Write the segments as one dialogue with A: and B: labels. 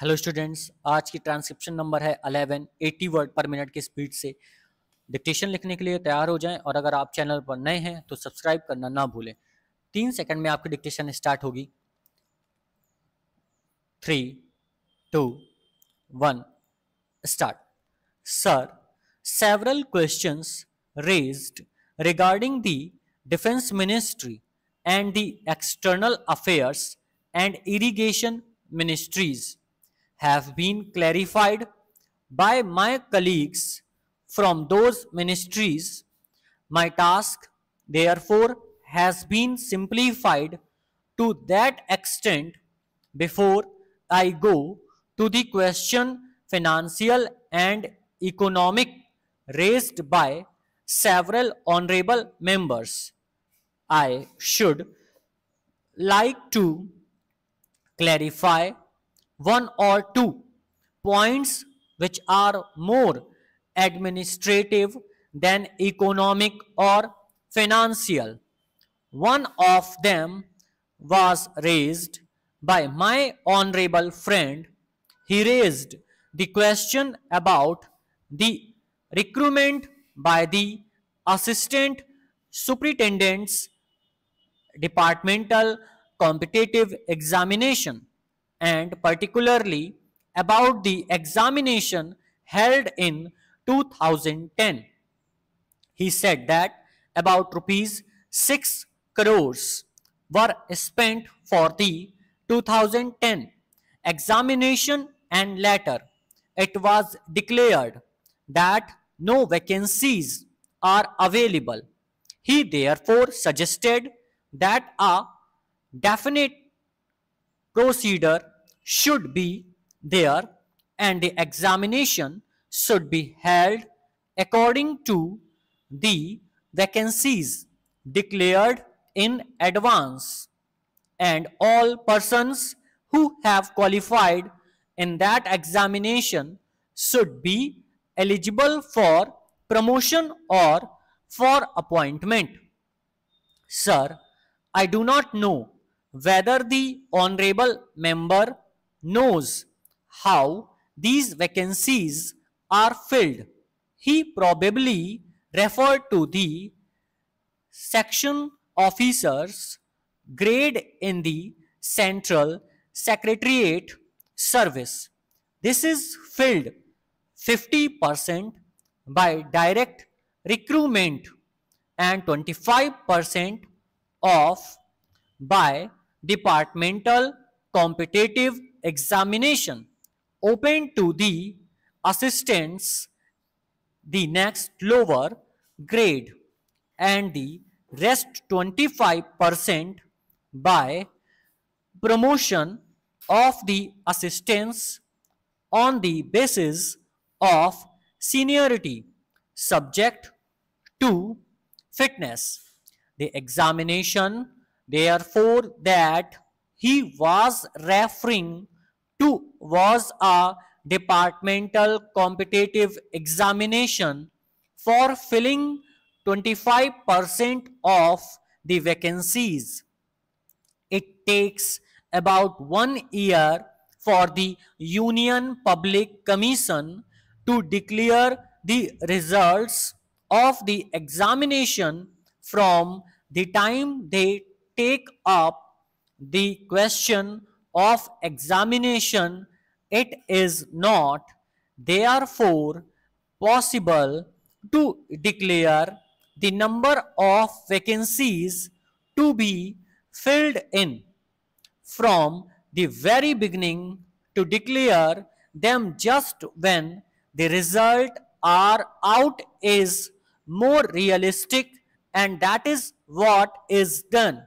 A: Hello students, आज की transcription number है 11। 80 वर्ड पर मिनट की स्पीड से डिक्टेशन लिखने के लिए तैयार हो जाएं। और अगर आप चैनल पर नए हैं तो सब्सक्राइब करना ना भूलें। 3 सेकंड में आपकी डिक्टेशन स्टार्ट होगी। 3, 2, 1, start. Sir, several questions raised regarding the defense ministry and the external affairs and irrigation ministries have been clarified by my colleagues from those ministries. My task, therefore, has been simplified to that extent. Before I go to the question financial and economic raised by several honorable members, I should like to clarify one or two points which are more administrative than economic or financial. One of them was raised by my honorable friend. He raised the question about the recruitment by the assistant superintendent's departmental competitive examination, and particularly about the examination held in 2010. He said that about rupees 6 crores were spent for the 2010 examination, and later it was declared that no vacancies are available. He therefore suggested that a definite procedure should be there and the examination should be held according to the vacancies declared in advance, and all persons who have qualified in that examination should be eligible for promotion or for appointment. Sir, I do not know whether the honorable member knows how these vacancies are filled. He probably referred to the section officers grade in the Central Secretariat service. This is filled 50% by direct recruitment and 25% of by departmental competitive examination open to the assistants, the next lower grade, and the rest 25% by promotion of the assistants on the basis of seniority subject to fitness. The examination, therefore, that he was referring to was a departmental competitive examination for filling 25% of the vacancies. It takes about 1 year for the Union Public Commission to declare the results of the examination from the time they take up the question of examination. It is not, therefore, possible to declare the number of vacancies to be filled in from the very beginning to declare them just when the result are out is more realistic, and that is what is done.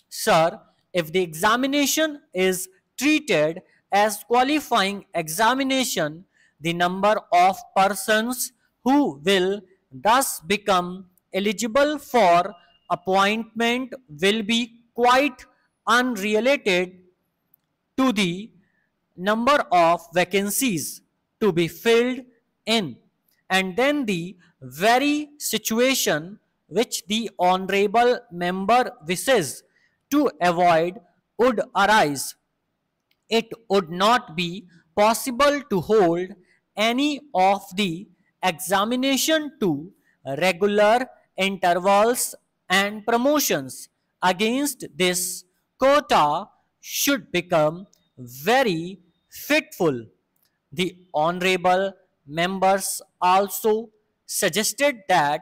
A: Sir, if the examination is treated as qualifying examination, the number of persons who will thus become eligible for appointment will be quite unrelated to the number of vacancies to be filled in, and then the very situation which the honorable member wishes to avoid would arise. It would not be possible to hold any of the examination to regular intervals, and promotions against this quota should become very fitful. The honorable members also suggested that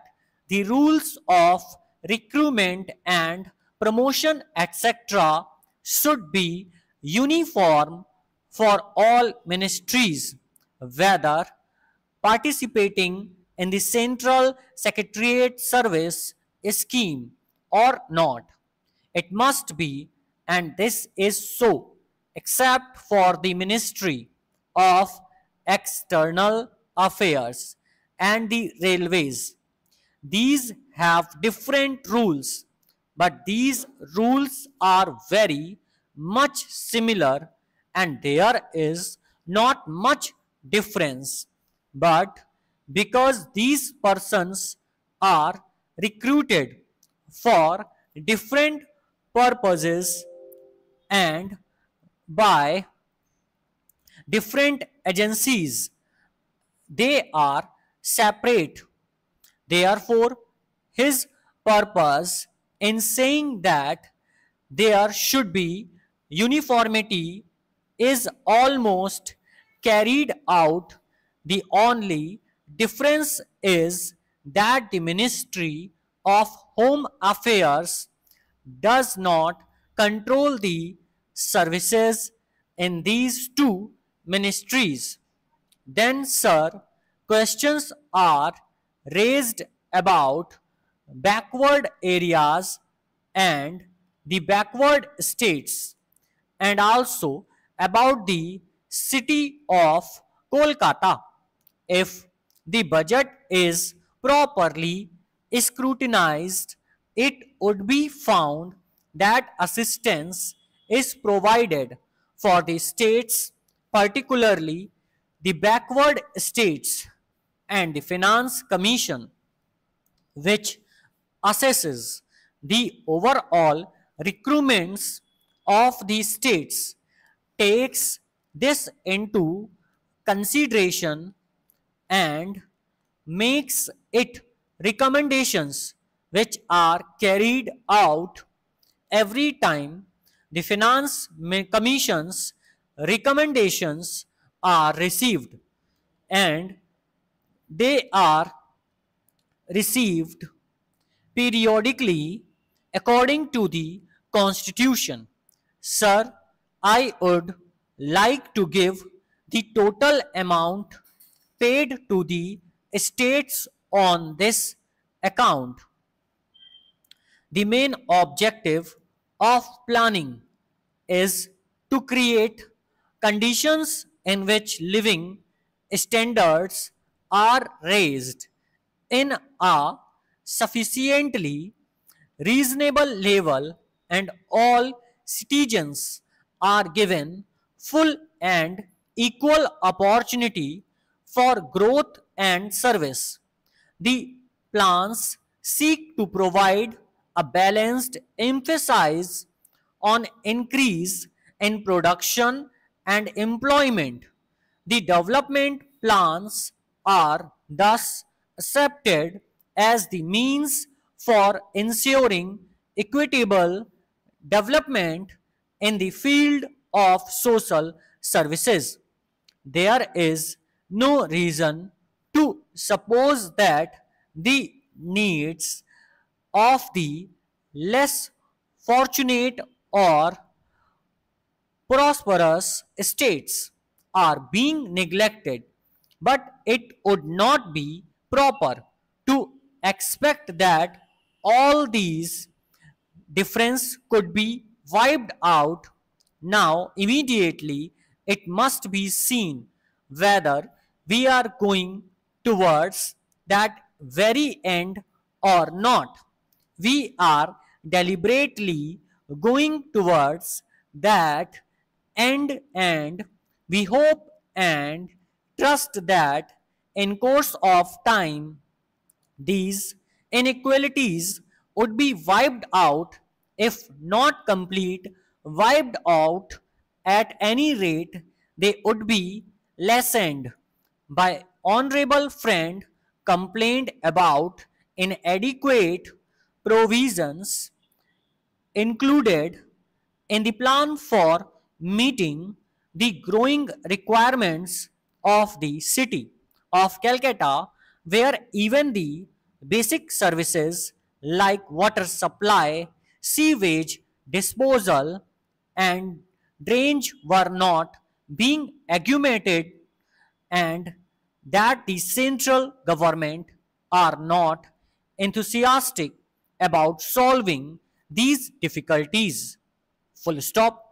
A: the rules of recruitment and promotion etc. should be uniform for all ministries, whether participating in the Central Secretariat Service scheme or not. It must be, and this is so, except for the Ministry of External Affairs and the Railways. These have different rules, but these rules are very much similar and there is not much difference. But because these persons are recruited for different purposes and by different agencies, they are separate. Therefore, his purpose in saying that there should be uniformity is almost carried out. The only difference is that the Ministry of Home Affairs does not control the services in these two ministries. Then, sir, questions are raised about backward areas and the backward states, and also about the city of Kolkata. If the budget is properly scrutinized, it would be found that assistance is provided for the states, particularly the backward states, and the Finance Commission, which assesses the overall recruitments of the states, takes this into consideration and makes it recommendations which are carried out every time the Finance Commission's recommendations are received, and they are received periodically according to the Constitution. Sir, I would like to give the total amount paid to the states on this account. The main objective of planning is to create conditions in which living standards are raised in a sufficiently reasonable level and all citizens are given full and equal opportunity for growth and service. The plans seek to provide a balanced emphasis on increase in production and employment. The development plans are thus accepted as the means for ensuring equitable development in the field of social services. There is no reason to suppose that the needs of the less fortunate or prosperous states are being neglected, but it would not be proper to expect that all these difference could be wiped out now immediately. It must be seen whether we are going towards that very end or not. We are deliberately going towards that end, and we hope and trust that in course of time these inequalities would be wiped out, if not complete wiped out, at any rate they would be lessened. My honorable friend complained about inadequate provisions included in the plan for meeting the growing requirements of the city of Calcutta, where even the basic services like water supply, sewage disposal, and drainage were not being augmented, and that the central government are not enthusiastic about solving these difficulties. Full stop.